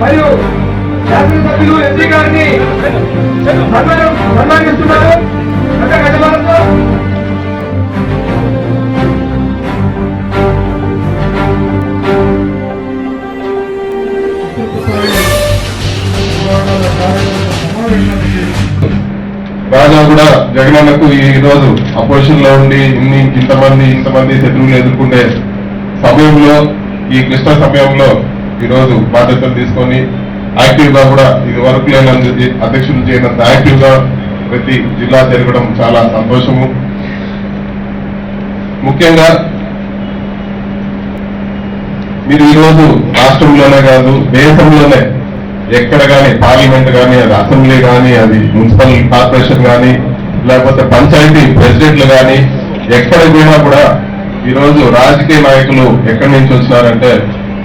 మరియు శాసనసభ్యులు ఎంపీ గారిని సన్మానిస్తున్నారు. రాజా కూడా జగనన్నకు ఈ రోజు అపోజిషన్ లో ఉండి ఇంతమంది శత్రువులు ఎదుర్కొంటే సమయంలో ఈ క్లిష్ట సమయంలో ఈ రోజు బాధ్యతలు తీసుకొని యాక్టివ్ గా కూడా ఇది వరకు లేని అధ్యక్షులు చేయనంత యాక్టివ్ గా ప్రతి జిల్లా జరగడం చాలా సంతోషము. ముఖ్యంగా మీరు ఈరోజు రాష్ట్రంలోనే కాదు దేశంలోనే ఎక్కడ కానీ పార్లమెంట్ కానీ అది అసెంబ్లీ కానీ అది మున్సిపల్ కార్పొరేషన్ కానీ లేకపోతే పంచాయతీ ప్రెసిడెంట్లు కానీ ఎక్కడికి పోయినా కూడా ఈరోజు రాజకీయ నాయకులు ఎక్కడి నుంచి వచ్చినారంటే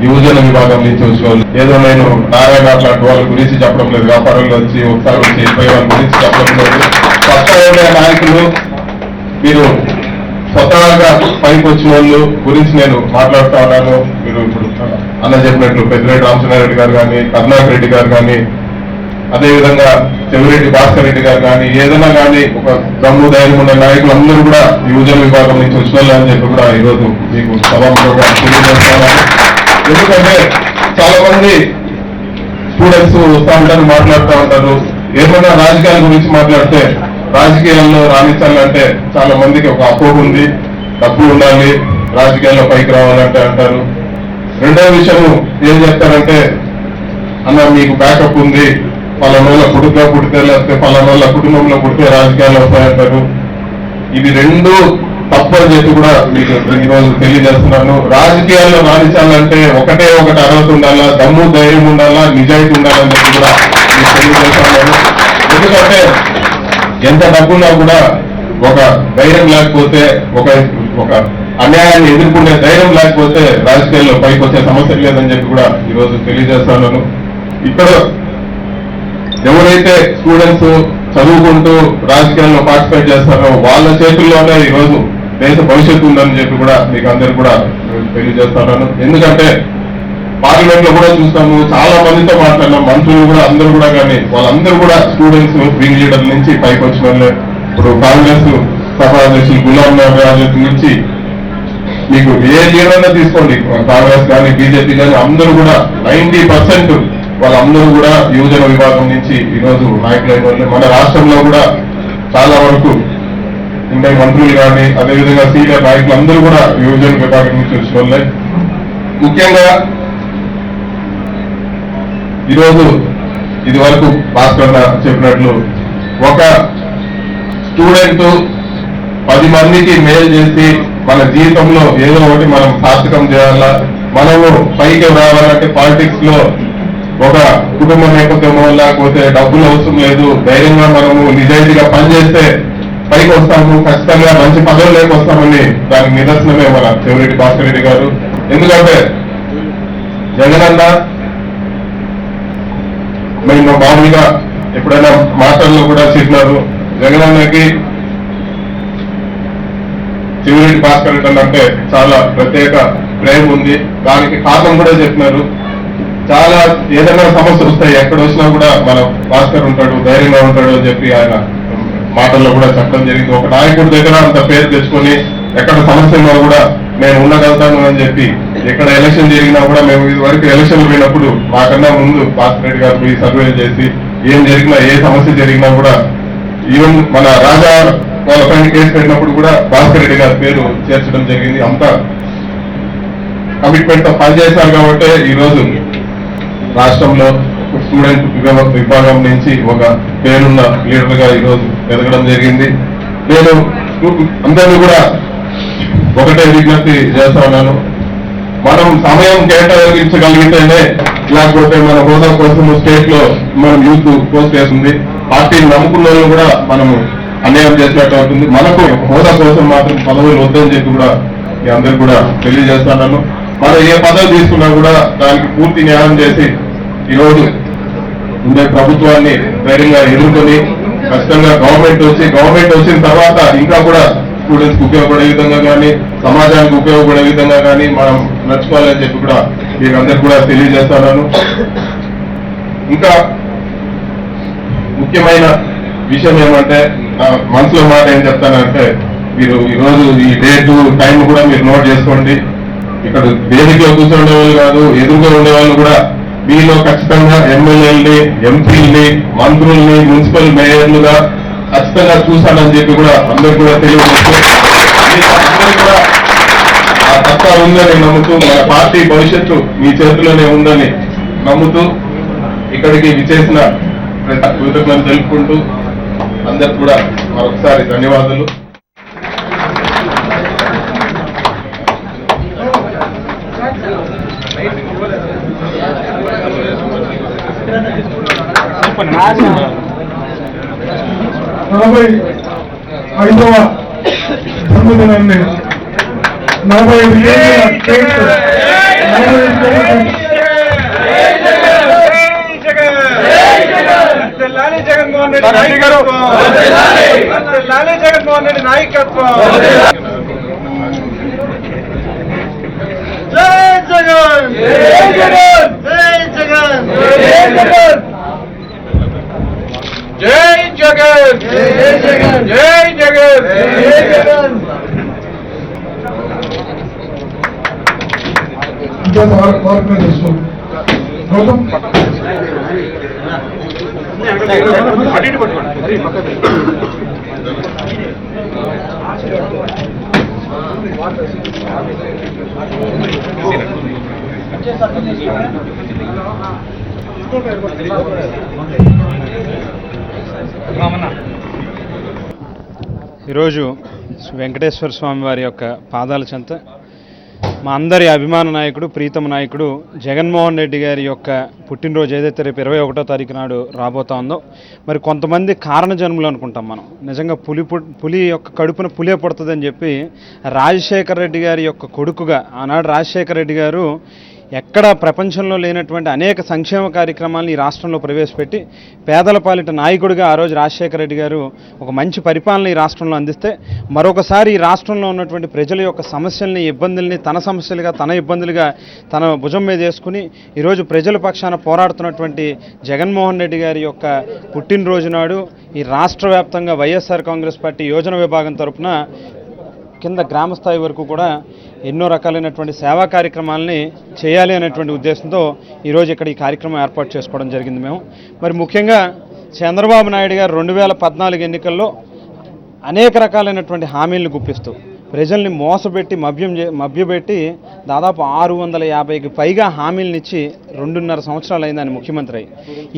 యువజన విభాగం నుంచి వచ్చిన వాళ్ళు. ఏదో నేను నారాయణ అట్లాంటి వాళ్ళ గురించి చెప్పడం లేదు, వ్యాపారంలో వచ్చి ఒకసారి వచ్చి వెళ్ళిపోయే వాళ్ళ గురించి చెప్పడం లేదు. కొత్త నాయకులు మీరు స్వతహాగా పైకి వచ్చిన వాళ్ళు గురించి నేను మాట్లాడుతా ఉన్నాను. మీరు ఇప్పుడు అన్న చెప్పినట్లు పెద్దిరెడ్డి రామచంద్రారెడ్డి గారు కానీ, కరుణాకర్ రెడ్డి గారు కానీ, అదేవిధంగా చెవిరెడ్డి భాస్కర్ రెడ్డి గారు కానీ, ఏదైనా కానీ ఒక దమ్ము ధైర్యం ఉన్న నాయకులు అందరూ కూడా యువజన విభాగం నుంచి వచ్చిన వాళ్ళు అని చెప్పి కూడా ఈరోజు మీకు సభాముఖంగా తెలియజేస్తున్నాను. ఎందుకంటే చాలా మంది స్టూడెంట్స్ వస్తూ ఉంటారు, మాట్లాడుతూ ఉంటారు. ఏమైనా రాజకీయాల గురించి మాట్లాడితే రాజకీయాల్లో రాణించాలంటే చాలా మందికి ఒక అపోహ ఉంది, డబ్బులు ఉండాలి, రాజకీయాల్లో పైకి రావాలంటే అంటారు. రెండవ విషయం ఏం చెప్తారంటే అన్న మీకు బ్యాకప్ ఉంది, పలానోళ్ళ కొడుకుగా పుడితే లేకపోతే పలానోళ్ళ కుటుంబంలో పుడితే రాజకీయాలు వస్తాయంటారు. ఇవి రెండు తప్పని చెప్పి కూడా మీకు ఈరోజు తెలియజేస్తున్నాను. రాజకీయాల్లో రాణించాలంటే ఒకటే ఒకటి అర్హత ఉండాలా, దమ్ము ధైర్యం ఉండాలా, నిజాయితీ ఉండాలని చెప్పి కూడా మీకు తెలియజేస్తున్నాను. ఎందుకంటే ఎంత డబ్బున్నా కూడా ఒక ధైర్యం లేకపోతే ఒక అన్యాయాన్ని ఎదుర్కొనే ధైర్యం లేకపోతే రాజకీయాల్లో పైకి వచ్చే సమస్య లేదని చెప్పి కూడా ఈరోజు తెలియజేస్తున్నాను. ఇక్కడ ఎవరైతే స్టూడెంట్స్ చదువుకుంటూ రాజకీయాల్లో పార్టిసిపేట్ చేస్తారో వాళ్ళ చేతుల్లోనే ఈరోజు దేశ భవిష్యత్తు ఉందని చెప్పి కూడా మీకు అందరు కూడా తెలియజేస్తున్నాను. ఎందుకంటే పార్లమెంట్ లో కూడా చూస్తాము, చాలా మందితో మాట్లాడినాం, మంత్రులు కూడా అందరూ కూడా కానీ వాళ్ళందరూ కూడా స్టూడెంట్స్ వింగ్ లీడర్ నుంచి పైకి వచ్చిన వాళ్ళే. ఇప్పుడు కాంగ్రెస్ సభాధ్యక్షులు గులాం నబీ ఆజాద్ నుంచి మీకు ఏ లీడర్ తీసుకోండి, కాంగ్రెస్ కానీ బీజేపీ కానీ అందరూ కూడా 90% వాళ్ళందరూ కూడా యువజన విభాగం నుంచి ఈరోజు నాయకులైన వాళ్ళు. మన రాష్ట్రంలో కూడా చాలా వరకు ఇంకా మంత్రులు కానీ అదేవిధంగా సీనియర్ నాయకులు అందరూ కూడా యువజన విభాగం నుంచి వచ్చిన వాళ్ళే. ముఖ్యంగా ఈరోజు ఇది వరకు భాస్కర్ చెప్పినట్లు ఒక స్టూడెంట్ 10 మందికి మేలు చేసి మన జీవితంలో ఏదో ఒకటి మనం సార్థకం చేయాలా, మనము పైకి రావాలంటే పాలిటిక్స్ లో ఒక కుటుంబ నేపథ్యమో లేకపోతే డబ్బులు అవసరం లేదు, ధైర్యంగా మనము నిజాయితీగా పనిచేస్తే పైకి వస్తాము, ఖచ్చితంగా మంచి పదవులు వస్తామని దానికి నిదర్శనమే మన చెవిరెడ్డి భాస్కర్ రెడ్డి గారు. ఎందుకంటే జగనన్న మేము మామూలుగా ఎప్పుడైనా మాటల్లో కూడా చెప్పినారు, జగనన్నకి చెవిరెడ్డి భాస్కర్ రెడ్డి అంటే చాలా ప్రత్యేక ప్రేమ ఉంది. దానికి కారణం కూడా చెప్పినారు. చాలా ఏదైనా సమస్య వస్తాయి, ఎక్కడ వచ్చినా కూడా మన భాస్కర్ ఉంటాడు, ధైర్యంగా ఉంటాడు అని చెప్పి ఆయన మాటల్లో కూడా చెప్పడం జరిగింది. ఒక నాయకుడి దగ్గర అంత పేరు తెచ్చుకొని ఎక్కడ సమస్య ఉన్నా కూడా నేను ఉండగలుగుతాను అని చెప్పి ఎక్కడ ఎలక్షన్ జరిగినా కూడా మేము ఇది వరకు ఎలక్షన్లు పోయినప్పుడు మాకన్నా ముందు భాస్కర్ రెడ్డి గారు పోయి సర్వే చేసి ఏం జరిగినా ఏ సమస్య జరిగినా కూడా ఈవెన్ మన రాజా వాళ్ళ పైన కేసు పెట్టినప్పుడు కూడా భాస్కర్ రెడ్డి గారి పేరు చేర్చడం జరిగింది. అంతా కమిట్మెంట్ తో పనిచేశారు కాబట్టి ఈరోజు రాష్ట్రంలో స్టూడెంట్ విభాగం నుంచి ఒక పేరున్న లీడర్ గా ఈరోజు ఎదగడం జరిగింది. నేను అందరినీ కూడా ఒకటే విజ్ఞప్తి చేస్తా ఉన్నాను, మనం సమయం కేటాయించగలిగితేనే, లేకపోతే మన హోదా కోసం స్టేట్ లో మనం యూత్ పోస్ట్ చేస్తుంది, పార్టీని నమ్ముకున్న వాళ్ళు కూడా మనము అన్యాయం చేసినట్టు అవుతుంది. మనకు హోదా కోసం మాత్రం పదవులు వద్దని చెప్పి కూడా మీ అందరు కూడా తెలియజేస్తున్నాను. మనం ఏ పదవి తీసుకున్నా కూడా దానికి పూర్తి న్యాయం చేసి ఈరోజు ఉండే ప్రభుత్వాన్ని ధైర్యంగా ఎదుర్కొని ఖచ్చితంగా గవర్నమెంట్ వచ్చిన తర్వాత ఇంకా కూడా స్టూడెంట్స్ ఉపయోగపడే విధంగా కానీ సమాజానికి ఉపయోగపడే విధంగా కానీ మనం నడుచుకోవాలని చెప్పి కూడా మీరందరూ కూడా తెలియజేస్తున్నాను. ఇంకా ముఖ్యమైన విషయం ఏమంటే నా మనసులో మాట ఏం చెప్తానంటే, మీరు ఈరోజు ఈ డేటు టైం కూడా మీరు నోట్ చేసుకోండి. ఇక్కడ వేదికలో కూర్చుండే వాళ్ళు కాదు, ఎదురుగా ఉండే వాళ్ళు కూడా మీలో ఖచ్చితంగా ఎమ్మెల్యేలని, ఎంపీలని, మంత్రుల్ని, మున్సిపల్ మేయర్లుగా ఖచ్చితంగా చూశానని చెప్పి కూడా అందరూ కూడా తెలియజేస్తూ, అందరూ కూడా ఆ సత్తా ఉందని నమ్ముతూ, మన పార్టీ భవిష్యత్తు మీ చేతిలోనే ఉందని నమ్ముతూ ఇక్కడికి విచ్చేసిన కృతజ్ఞతలు తెలుపుకుంటూ అందరికి కూడా మరొకసారి ధన్యవాదాలు. నలభై 5వ జన్మదినాన్ని 45 జగన్మోహన్ రెడ్డి నాయకత్వం. జై జగన్, జై జగన్, జై జగన్, జై జగన్, జై జగన్, జై జగన్, జై జగన్. ఈరోజు వెంకటేశ్వర స్వామి వారి యొక్క పాదాల చెంత మా అందరి అభిమాన నాయకుడు, ప్రీతమ నాయకుడు జగన్మోహన్ రెడ్డి గారి యొక్క పుట్టినరోజు ఏదైతే రేపు 21వ తారీఖు నాడు రాబోతా ఉందో, మరి కొంతమంది కారణ జన్మలు అనుకుంటాం మనం. నిజంగా పులి యొక్క కడుపున పులే పుడుతుందని చెప్పి రాజశేఖర రెడ్డి గారి యొక్క కొడుకుగా ఆనాడు రాజశేఖర రెడ్డి గారు ఎక్కడ ప్రపంచంలో లేనటువంటి అనేక సంక్షేమ కార్యక్రమాలను ఈ రాష్ట్రంలో ప్రవేశపెట్టి పేదల పాలిట నాయకుడిగా ఆ రోజు రాజశేఖర రెడ్డి గారు ఒక మంచి పరిపాలన ఈ రాష్ట్రంలో అందిస్తే, మరొకసారి ఈ రాష్ట్రంలో ఉన్నటువంటి ప్రజల యొక్క సమస్యల్ని, ఇబ్బందుల్ని తన సమస్యలుగా, తన ఇబ్బందులుగా తన భుజం మీద వేసుకుని ఈరోజు ప్రజల పక్షాన పోరాడుతున్నటువంటి జగన్మోహన్ రెడ్డి గారి యొక్క పుట్టినరోజు నాడు ఈ రాష్ట్ర వ్యాప్తంగా వైఎస్ఆర్ కాంగ్రెస్ పార్టీ యోజన విభాగం తరఫున కింద గ్రామస్థాయి వరకు కూడా ఎన్నో రకాలైనటువంటి సేవా కార్యక్రమాలని చేయాలి అనేటువంటి ఉద్దేశంతో ఈరోజు ఇక్కడ ఈ కార్యక్రమం ఏర్పాటు చేసుకోవడం జరిగింది. మేము మరి ముఖ్యంగా చంద్రబాబు నాయుడు గారు 2014 ఎన్నికల్లో అనేక రకాలైనటువంటి హామీలను గుప్పిస్తూ ప్రజల్ని మోసపెట్టి మభ్యపెట్టి దాదాపు 650కి పైగా హామీలను ఇచ్చి 2.5 సంవత్సరాలు అయింది ఆయన ముఖ్యమంత్రి అయ్యి.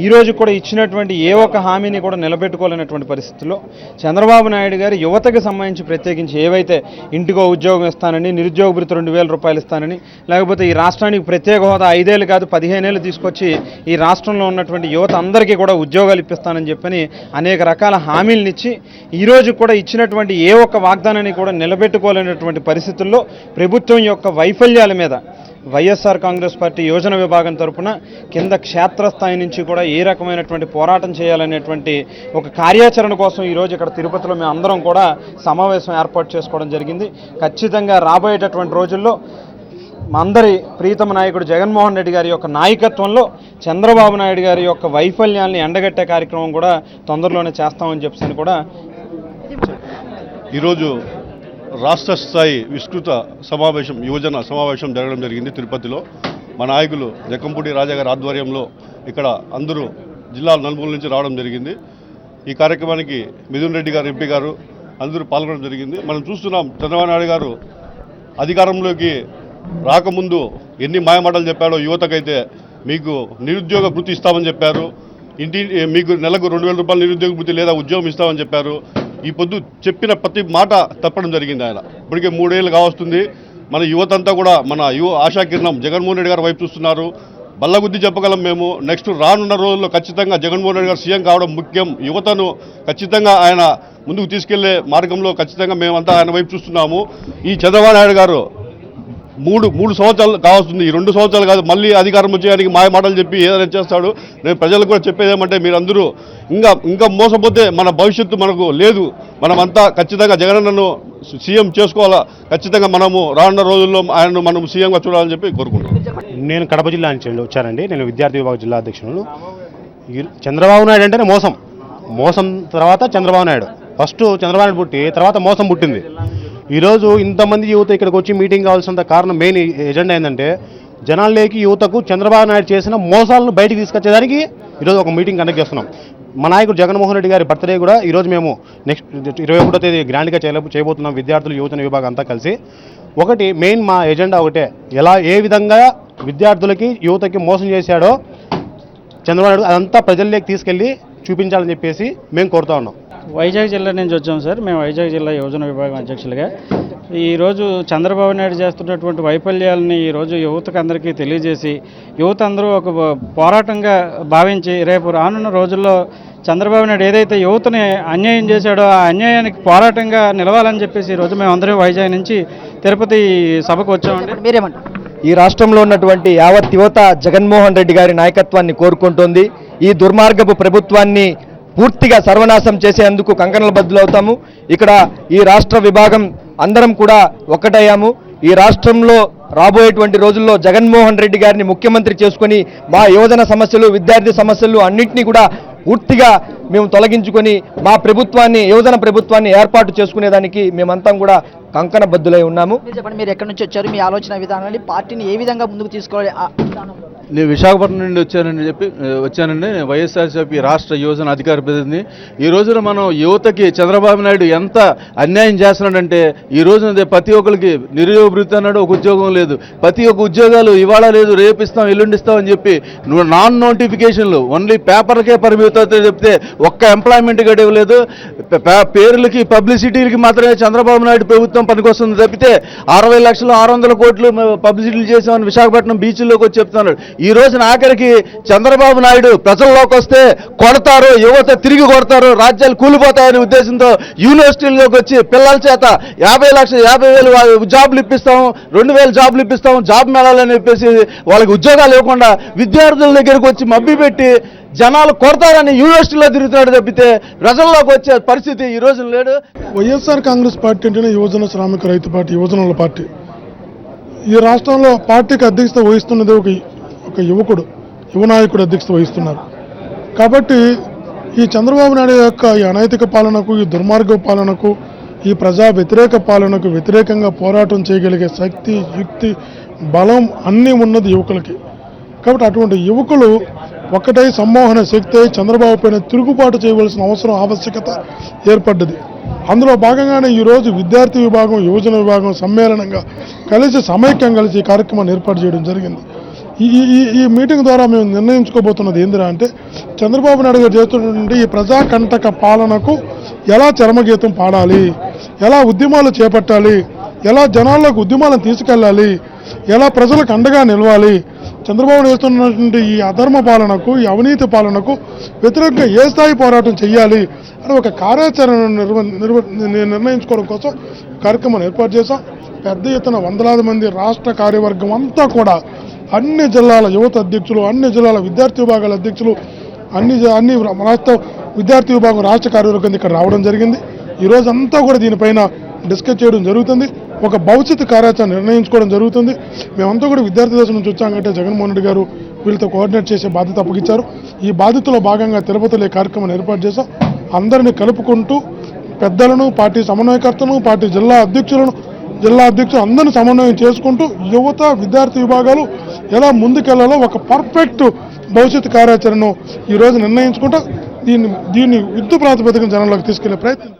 ఈరోజు కూడా ఇచ్చినటువంటి ఏ ఒక్క హామీని కూడా నిలబెట్టుకోలేనటువంటి పరిస్థితుల్లో చంద్రబాబు నాయుడు గారు యువతకి సంబంధించి ప్రత్యేకించి ఏవైతే ఇంటికో ఉద్యోగం ఇస్తానని, నిరుద్యోగ భృతి 2000 రూపాయలు ఇస్తానని, లేకపోతే ఈ రాష్ట్రానికి ప్రత్యేక హోదా 5 ఏళ్ళు కాదు 15 ఏళ్ళు తీసుకొచ్చి ఈ రాష్ట్రంలో ఉన్నటువంటి యువత అందరికీ కూడా ఉద్యోగాలు ఇప్పిస్తానని చెప్పని అనేక రకాల హామీలను ఇచ్చి ఈరోజు కూడా ఇచ్చినటువంటి ఏ ఒక్క వాగ్దానాన్ని కూడా నిలబెట్టుకోలేనటువంటి పరిస్థితుల్లో ప్రభుత్వం యొక్క వైఫల్యాల మీద వైఎస్ఆర్ కాంగ్రెస్ పార్టీ యోజన విభాగం తరఫున కింద క్షేత్రస్థాయి నుంచి కూడా ఏ రకమైనటువంటి పోరాటం చేయాలనేటువంటి ఒక కార్యాచరణ కోసం ఈరోజు ఇక్కడ తిరుపతిలో మేము అందరం కూడా సమావేశం ఏర్పాటు చేసుకోవడం జరిగింది. ఖచ్చితంగా రాబోయేటటువంటి రోజుల్లో అందరి ప్రీతమ నాయకుడు జగన్మోహన్ రెడ్డి గారి యొక్క నాయకత్వంలో చంద్రబాబు నాయుడు గారి యొక్క వైఫల్యాన్ని ఎండగట్టే కార్యక్రమం కూడా తొందరలోనే చేస్తామని చెప్పని కూడా ఈరోజు రాష్ట్ర స్థాయి విస్తృత సమావేశం, యువజన సమావేశం జరగడం జరిగింది తిరుపతిలో. మా నాయకులు జక్కంపూడి రాజా గారి ఆధ్వర్యంలో ఇక్కడ అందరూ జిల్లాల నలుమూల నుంచి రావడం జరిగింది. ఈ కార్యక్రమానికి మిథున్ రెడ్డి గారు, ఎంపీ గారు అందరూ పాల్గొనడం జరిగింది. మనం చూస్తున్నాం, చంద్రబాబు నాయుడు గారు అధికారంలోకి రాకముందు ఎన్ని మాయమాటలు చెప్పాడో. యువతకైతే మీకు నిరుద్యోగ భృతి ఇస్తామని చెప్పారు, మీకు నెలకు 2000 రూపాయలు నిరుద్యోగ భృతి లేదా ఉద్యోగం ఇస్తామని చెప్పారు. ఈ పొద్దు చెప్పిన ప్రతి మాట తప్పడం జరిగింది ఆయన. ఇప్పటికే 3 ఏళ్ళు కావస్తుంది. మన యువతంతా కూడా మన ఆశాకిరణం జగన్మోహన్ రెడ్డి గారు వైపు చూస్తున్నారు. బల్లగుద్ది చెప్పగలం మేము. నెక్స్ట్ రానున్న రోజుల్లో ఖచ్చితంగా జగన్మోహన్ రెడ్డి గారు సీఎం కావడం ముఖ్యం. యువతను ఖచ్చితంగా ఆయన ముందుకు తీసుకెళ్లే మార్గంలో ఖచ్చితంగా మేమంతా ఆయన వైపు చూస్తున్నాము. ఈ చంద్రబాబు నాయుడు గారు మూడు సంవత్సరాలు కావస్తుంది. ఈ 2 సంవత్సరాలు కాదు, మళ్ళీ అధికారం వచ్చేయడానికి మాయ మాటలు చెప్పి ఏదైనా చేస్తాడు. నేను ప్రజలకు కూడా చెప్పేది ఏమంటే, మీరందరూ ఇంకా మోసపోతే మన భవిష్యత్తు మనకు లేదు. మనమంతా ఖచ్చితంగా జగనన్నను సీఎం చేసుకోవాలా. ఖచ్చితంగా మనము రానున్న రోజుల్లో ఆయనను మనం సీఎంగా చూడాలని చెప్పి కోరుకుంటున్నాం. నేను కడప జిల్లా నుంచి వచ్చానండి. నేను విద్యార్థి విభాగ జిల్లా అధ్యక్షుడు. చంద్రబాబు నాయుడు అంటేనే మోసం తర్వాత చంద్రబాబు నాయుడు. ఫస్ట్ చంద్రబాబు నాయుడు పుట్టి తర్వాత మోసం పుట్టింది. ఈరోజు ఇంతమంది యువత ఇక్కడికి వచ్చి మీటింగ్ కావాల్సినంత కారణం మెయిన్ ఎజెండా ఏంటంటే జనాల్లోకి యువతకు చంద్రబాబు నాయుడు చేసిన మోసాలను బయటికి తీసుకొచ్చేదానికి ఈరోజు ఒక మీటింగ్ కండక్ట్ చేస్తున్నాం. మా నాయకుడు జగన్మోహన్ రెడ్డి గారి బర్త్డే కూడా ఈరోజు మేము నెక్స్ట్ 21వ తేదీ గ్రాండ్గా చేయబోతున్నాం. విద్యార్థులు యువజన విభాగం అంతా కలిసి ఒకటి మెయిన్ మా ఎజెండా ఒకటే, ఏ విధంగా విద్యార్థులకి యువతకి మోసం చేశాడో చంద్రబాబు నాయుడు అదంతా ప్రజల్లోకి తీసుకెళ్ళి చూపించాలని చెప్పేసి మేము కోరుతా ఉన్నాం. వైజాగ్ జిల్లా నుంచి వచ్చాం సార్. మేము వైజాగ్ జిల్లా యువజన విభాగం అధ్యక్షులుగా ఈరోజు చంద్రబాబు నాయుడు చేస్తున్నటువంటి వైఫల్యాలని ఈరోజు యువతకు అందరికీ తెలియజేసి యువత అందరూ ఒక పోరాటంగా భావించి రేపు రానున్న రోజుల్లో చంద్రబాబు నాయుడు ఏదైతే యువతని అన్యాయం చేశాడో ఆ అన్యాయానికి పోరాటంగా నిలవాలని చెప్పేసి ఈరోజు మేమందరం వైజాగ్ నుంచి తిరుపతి సభకు వచ్చామండి. మీరేమంటారు? ఈ రాష్ట్రంలో ఉన్నటువంటి యావత్ యువత జగన్మోహన్ రెడ్డి గారి నాయకత్వాన్ని కోరుకుంటోంది. ఈ దుర్మార్గపు ప్రభుత్వాన్ని పూర్తిగా సర్వనాశం చేసేందుకు కంకణలు బద్దులవుతాము. ఇక్కడ ఈ రాష్ట్ర విభాగం అందరం కూడా ఒక్కటయ్యాము. ఈ రాష్ట్రంలో రాబోయేటువంటి రోజుల్లో జగన్మోహన్ రెడ్డి గారిని ముఖ్యమంత్రి చేసుకొని మా యువజన సమస్యలు, విద్యార్థి సమస్యలు అన్నింటినీ కూడా పూర్తిగా మేము తొలగించుకొని మా ప్రభుత్వాన్ని, యువజన ప్రభుత్వాన్ని ఏర్పాటు చేసుకునేదానికి మేమంతా కూడా కంకణ బద్దులై ఉన్నాము. చెప్పండి, మీరు ఎక్కడి నుంచి వచ్చారు? మీ ఆలోచన విధానాన్ని, పార్టీని ఏ విధంగా ముందుకు తీసుకోవాలి? నేను విశాఖపట్నం నుండి వచ్చానండి. వైఎస్ఆర్సీపీ రాష్ట్ర యువజన అధికార ప్రతినిధిని. ఈ రోజున మనం యువతకి చంద్రబాబు నాయుడు ఎంత అన్యాయం చేస్తున్నాడంటే ఈ రోజున ప్రతి ఒక్కరికి నిరుద్యోగ భృతి అన్నాడు, ఒక ఉద్యోగం లేదు. ప్రతి ఒక్క ఉద్యోగాలు ఇవాళ లేదు, రేపు ఇస్తాం, ఎల్లుండి ఇస్తాం అని చెప్పి నాన్ నోటిఫికేషన్లు ఓన్లీ పేపర్లకే పరిమితం చెప్తే ఒక్క ఎంప్లాయ్మెంట్ గడి ఇవ్వలేదు. పేర్లకి పబ్లిసిటీలకి మాత్రమే చంద్రబాబు నాయుడు ప్రభుత్వం పనికొస్తుంది తప్పితే 60 లక్షలు 600 కోట్లు పబ్లిసిటీలు చేసామని విశాఖపట్నం బీచ్లోకి వచ్చి చెప్తున్నాడు. ఈ రోజున ఆఖరికి చంద్రబాబు నాయుడు ప్రజల్లోకి వస్తే కొడతారు, యువత తిరిగి కొడతారు, రాజ్యాలు కూలిపోతాయనే ఉద్దేశంతో యూనివర్సిటీల్లోకి వచ్చి పిల్లల చేత 50,000 జాబులు ఇప్పిస్తాం, 2,000 జాబులు ఇప్పిస్తాం, జాబ్ మేళాలని చెప్పేసి వాళ్ళకి ఉద్యోగాలు ఇవ్వకుండా విద్యార్థుల దగ్గరికి వచ్చి మభ్య పెట్టి జనాలు కొడతారని యూనివర్సిటీలో తిరుగుతున్నాడు తప్పితే ప్రజల్లోకి వచ్చే పరిస్థితి ఈ రోజు లేడు. వైఎస్ఆర్ కాంగ్రెస్ పార్టీ అంటేనే యువజన శ్రామిక రైతు పార్టీ, యువజనుల పార్టీ. ఈ రాష్ట్రంలో పార్టీకి అధ్యక్షత వహిస్తున్నది ఒక యువకుడు, యువనాయకుడు అధ్యక్షత వహిస్తున్నారు. కాబట్టి ఈ చంద్రబాబు నాయుడు యొక్క ఈ అనైతిక పాలనకు, ఈ దుర్మార్గ పాలనకు, ఈ ప్రజా వ్యతిరేక పాలనకు వ్యతిరేకంగా పోరాటం చేయగలిగే శక్తి, యుక్తి, బలం అన్నీ ఉన్నది యువకులకి. కాబట్టి అటువంటి యువకులు ఒక్కటై సమ్మోహన శక్తి చంద్రబాబు పైన తిరుగుబాటు చేయవలసిన అవసరం, ఆవశ్యకత ఏర్పడ్డది. అందులో భాగంగానే ఈరోజు విద్యార్థి విభాగం, యువజన విభాగం సమ్మేళనంగా కలిసి సమైక్యం కలిసి ఈ కార్యక్రమాన్ని ఏర్పాటు చేయడం జరిగింది. ఈ మీటింగ్ ద్వారా మేము నిర్ణయించుకోబోతున్నది ఏందిరా అంటే చంద్రబాబు నాయుడు గారు చేస్తున్నటువంటి ఈ ప్రజాకంటక పాలనకు ఎలా చరమగీతం పాడాలి, ఎలా ఉద్యమాలు చేపట్టాలి, ఎలా జనాల్లోకి ఉద్యమాలను తీసుకెళ్ళాలి, ఎలా ప్రజలకు అండగా నిలవాలి, చంద్రబాబు చేస్తున్నటువంటి ఈ అధర్మ పాలనకు, ఈ అవినీతి పాలనకు వ్యతిరేకంగా ఏ స్థాయి పోరాటం చేయాలి అని ఒక కార్యాచరణను నిర్ణయించుకోవడం కోసం కార్యక్రమాన్ని ఏర్పాటు చేశాం. పెద్ద ఎత్తున వందలాది మంది రాష్ట్ర కార్యవర్గం అంతా కూడా, అన్ని జిల్లాల యువత అధ్యక్షులు, అన్ని జిల్లాల విద్యార్థి విభాగాల అధ్యక్షులు, అన్ని రాష్ట్ర విద్యార్థి విభాగం రాష్ట్ర కార్యవర్గం ఇక్కడ రావడం జరిగింది. ఈరోజంతా కూడా దీనిపైన డిస్కస్ చేయడం జరుగుతుంది. ఒక భవిష్యత్తు కార్యాచరణ నిర్ణయించుకోవడం జరుగుతుంది. మేమంతా కూడా విద్యార్థి దశ నుంచి వచ్చామంటే జగన్మోహన్ రెడ్డి గారు వీళ్ళతో కోఆర్డినేట్ చేసే బాధ్యత అప్పగించారు. ఈ బాధ్యతలో భాగంగా తిరుపతిలో కార్యక్రమాన్ని ఏర్పాటు చేశాం. అందరినీ కలుపుకుంటూ పెద్దలను, పార్టీ సమన్వయకర్తలను, పార్టీ జిల్లా అధ్యక్షులు అందరినీ సమన్వయం చేసుకుంటూ యువత, విద్యార్థి విభాగాలు ఎలా ముందుకెళ్లాలో ఒక పర్ఫెక్ట్ భవిష్యత్తు కార్యాచరణను ఈరోజు నిర్ణయించుకుంటూ దీన్ని యుద్ధ ప్రాతిపదికన జనంలోకి తీసుకెళ్లే ప్రయత్నం